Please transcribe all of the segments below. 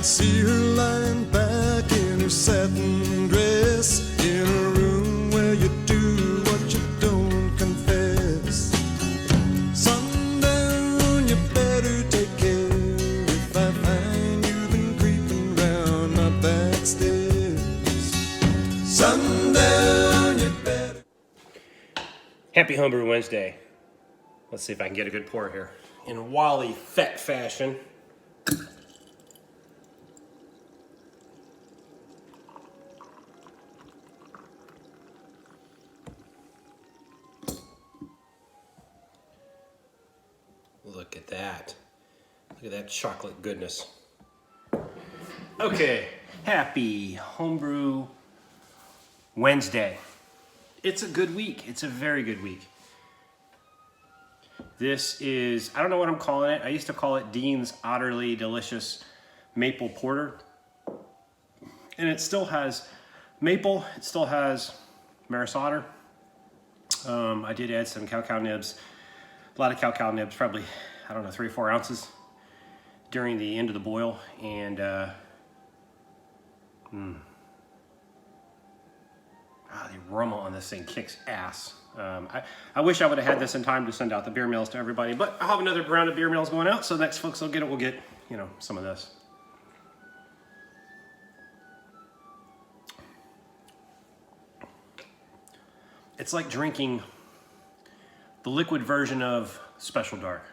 see her lying back in her satin dress in a room where you do what you don't confess. Sundown, you better take care if I find you've been creeping round my back stairs. Sundown, you better. Happy Homebrew Wednesday. Let's see if I can get a good pour here. In Wally Fett fashion. Look at that. Look at that chocolate goodness. Okay, happy Homebrew Wednesday. It's a good week. It's a very good week. This is, I don't know what I'm calling it. I used to call it Dean's Utterly Delicious Maple Porter. And it still has maple. It still has Maris Otter. I did add some cow nibs. A lot of cow nibs, probably, I don't know, 3 or 4 ounces during the end of the boil. And the aroma on this thing kicks ass. I wish I would have had this in time to send out the beer mails to everybody, but I'll have another round of beer mails going out, so next folks will get it. We'll get, you know, some of this. It's like drinking the liquid version of Special Dark.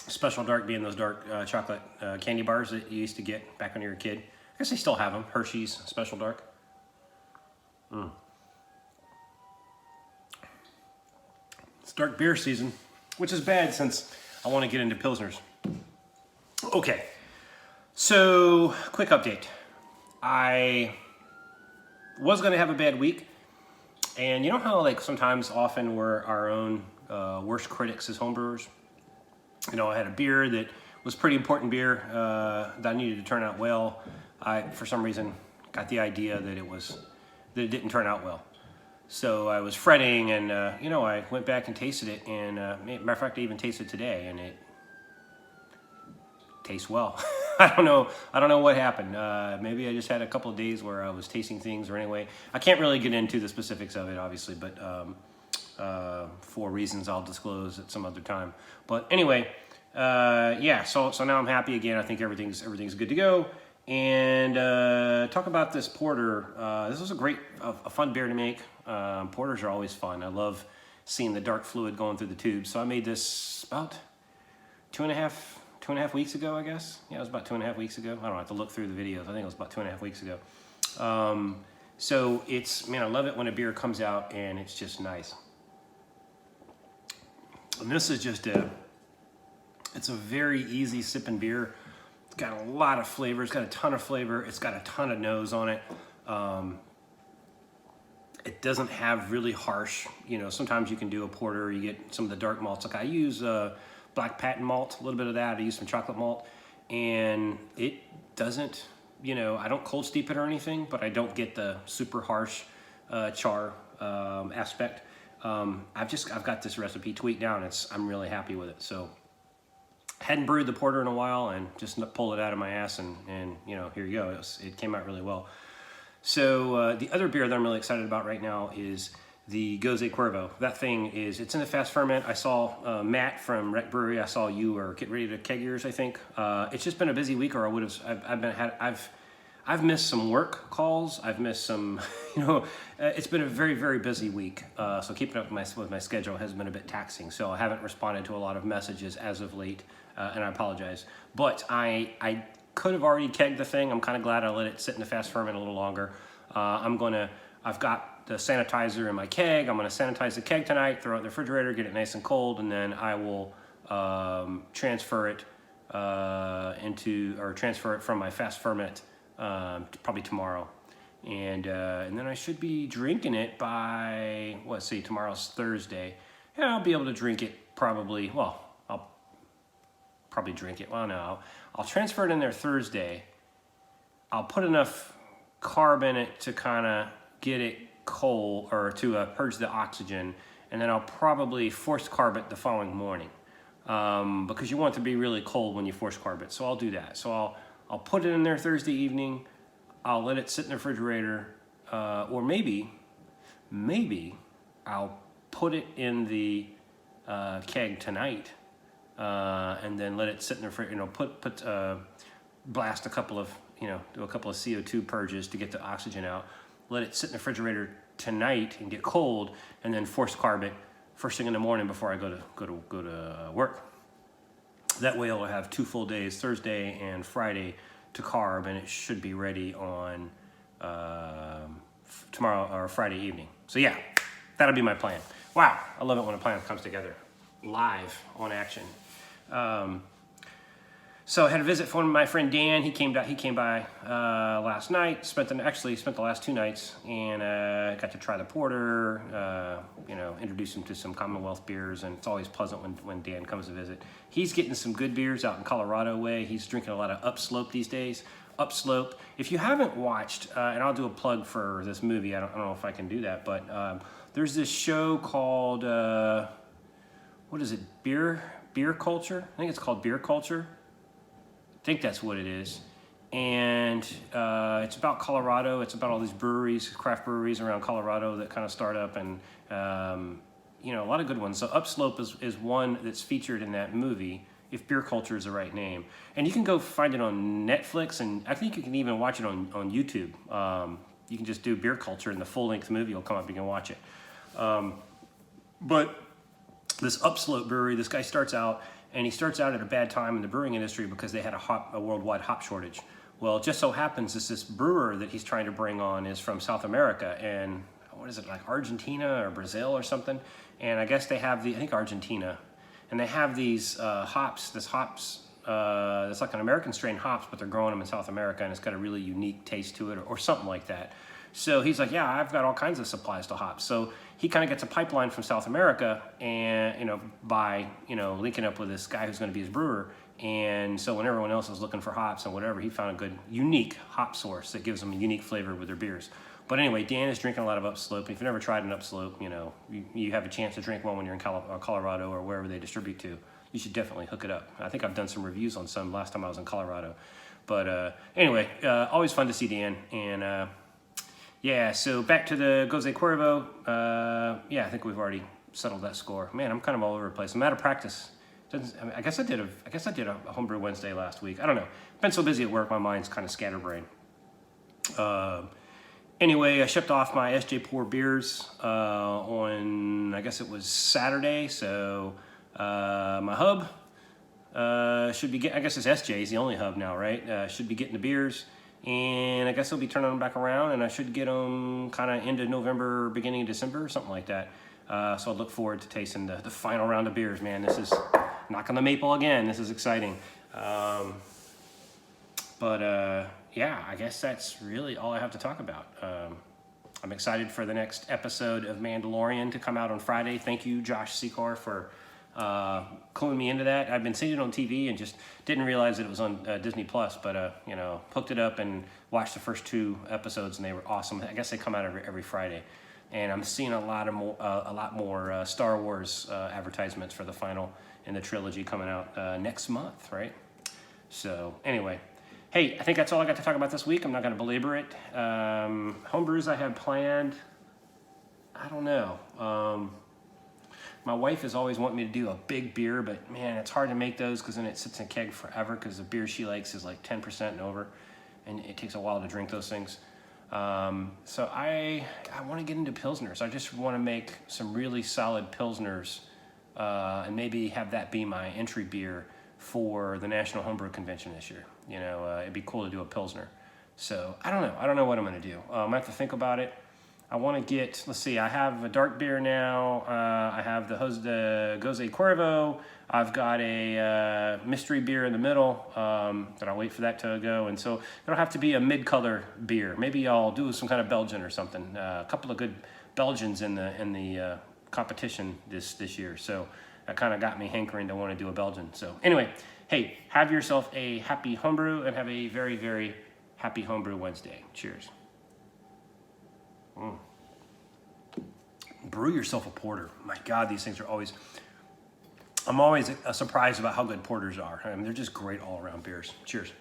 Special Dark being those dark chocolate candy bars that you used to get back when you were a kid. I guess they still have them. Hershey's Special Dark. It's dark beer season, which is bad since I want to get into Pilsners. Okay, so quick update. I was going to have a bad week, and you know how like sometimes often we're our own worst critics as homebrewers? You know, I had a beer that was pretty important beer that I needed to turn out well. I, for some reason, got the idea that it didn't turn out well. So I was fretting, and you know, I went back and tasted it, and matter of fact, I even tasted it today, and it tastes well. I don't know what happened. Maybe I just had a couple of days where I was tasting things, or anyway, I can't really get into the specifics of it, obviously, but for reasons I'll disclose at some other time. But anyway, yeah. So now I'm happy again. I think everything's good to go. And talk about this porter. This was a fun beer to make. Porters are always fun. I love seeing the dark fluid going through the tubes. So I made this about two and a half weeks ago, I guess. Yeah, it was about 2.5 weeks ago. I don't have to look through the videos. I think it was about 2.5 weeks ago. So it's, man, I love it when a beer comes out and it's just nice. And this is just it's a very easy sipping beer. It's got a lot of flavor. It's got a ton of flavor. It's got a ton of nose on it. It doesn't have really harsh, you know, sometimes you can do a porter, you get some of the dark malts. Like I use black patent malt, a little bit of that. I use some chocolate malt, and it doesn't, you know, I don't cold steep it or anything, but I don't get the super harsh char aspect. I've got this recipe tweaked down. I'm really happy with it. So hadn't brewed the porter in a while, and just pulled it out of my ass, and you know, here you go. It came out really well. So the other beer that I'm really excited about right now is the Gose Cuervo. That thing it's in the fast ferment. I saw Matt from Rec Brewery. I saw you were getting ready to keg yours, I think. It's just been a busy week, or I would have. I've missed some work calls. I've missed some, you know, it's been a very, very busy week. So keeping up with my schedule has been a bit taxing. So I haven't responded to a lot of messages as of late, and I apologize. But I could have already kegged the thing. I'm kind of glad I let it sit in the fast ferment a little longer. I've got the sanitizer in my keg. I'm gonna sanitize the keg tonight, throw it in the refrigerator, get it nice and cold, and then I will transfer it transfer it from my fast ferment probably tomorrow. And then I should be drinking it by, let's see, tomorrow's Thursday. Yeah, I'll be able to drink it probably, well, I'll probably drink it. Well, no, I'll transfer it in there Thursday. I'll put enough carb in it to kind of get it cold, or to purge the oxygen, and then I'll probably force carb it the following morning, because you want it to be really cold when you force carb it. So I'll do that. So I'll put it in there Thursday evening. I'll let it sit in the refrigerator, or maybe I'll put it in the keg tonight, and then let it sit in the refrigerator. Blast a couple of, do a couple of CO2 purges to get the oxygen out. Let it sit in the refrigerator tonight and get cold, and then force carb it first thing in the morning before I go to work. That way I'll have 2 full days, Thursday and Friday, to carb, and it should be ready on tomorrow or Friday evening. So yeah, that'll be my plan. Wow, I love it when a plan comes together live on action. So I had a visit from my friend Dan. He came by last night. Spent the last 2 nights, and got to try the porter. Introduce him to some Commonwealth beers, and it's always pleasant when Dan comes to visit. He's getting some good beers out in Colorado way. He's drinking a lot of Upslope these days. Upslope. If you haven't watched, and I'll do a plug for this movie. I don't know if I can do that, but there's this show called what is it? Beer Culture. I think it's called Beer Culture. I think that's what it is. And it's about Colorado. It's about all these breweries, craft breweries around Colorado that kind of start up, and a lot of good ones. So Upslope is one that's featured in that movie, if Beer Culture is the right name. And you can go find it on Netflix, and I think you can even watch it on YouTube. You can just do Beer Culture, and the full-length movie will come up. You can watch it. But this Upslope brewery, this guy starts out at a bad time in the brewing industry because they had a worldwide hop shortage. Well, it just so happens this brewer that he's trying to bring on is from South America, and what is it, like Argentina or Brazil or something? And I guess they have I think Argentina, and they have these hops. It's like an American strain hops, but they're growing them in South America, and it's got a really unique taste to it, or something like that. So he's like, yeah, I've got all kinds of supplies to hops. So he kind of gets a pipeline from South America, and by linking up with this guy who's going to be his brewer. And so when everyone else is looking for hops and whatever, he found a good, unique hop source that gives them a unique flavor with their beers. But anyway, Dan is drinking a lot of Upslope. If you've never tried an Upslope, you have a chance to drink one when you're in Colorado or wherever they distribute to. You should definitely hook it up. I think I've done some reviews on some last time I was in Colorado. But anyway, always fun to see Dan. And yeah, so back to the Gose Cuervo. I think we've already settled that score. Man, I'm kind of all over the place. I'm out of practice. I guess I did a homebrew Wednesday last week. I don't know. Been so busy at work, my mind's kind of scatterbrained. Anyway, I shipped off my SJ Pour beers on, I guess it was Saturday. So my hub should be getting, I guess it's SJ's the only hub now, right? Should be getting the beers. And I guess I'll be turning them back around, and I should get them kind of into November, beginning of December, something like that. So I look forward to tasting the final round of beers, man. This is knocking the maple again. This is exciting. Yeah, I guess that's really all I have to talk about. I'm excited for the next episode of Mandalorian to come out on Friday. Thank you, Josh Secor, for cluing me into that. I've been seeing it on TV and just didn't realize that it was on Disney Plus, but hooked it up and watched the first 2 episodes, and they were awesome. I guess they come out every Friday, and I'm seeing a lot more Star Wars advertisements for the final in the trilogy coming out next month, right? So anyway, hey, I think that's all I got to talk about this week. I'm not going to belabor it. Homebrews I have planned, I don't know. My wife is always wanting me to do a big beer, but man, it's hard to make those because then it sits in a keg forever because the beer she likes is like 10% and over, and it takes a while to drink those things. So I want to get into Pilsners. I just want to make some really solid Pilsners and maybe have that be my entry beer for the National Homebrew Convention this year. It'd be cool to do a Pilsner. So I don't know. I don't know what I'm going to do. I have to think about it. I want to get, let's see, I have a dark beer now. I have the Gose Cuervo. I've got a mystery beer in the middle that I'll wait for that to go. And so it'll have to be a mid-color beer. Maybe I'll do some kind of Belgian or something. A couple of good Belgians in the competition this year. So that kind of got me hankering to want to do a Belgian. So anyway, hey, have yourself a happy homebrew and have a very, very happy Homebrew Wednesday. Cheers. Brew yourself a porter. My God, these things are always... I'm always surprised about how good porters are. I mean, they're just great all-around beers. Cheers.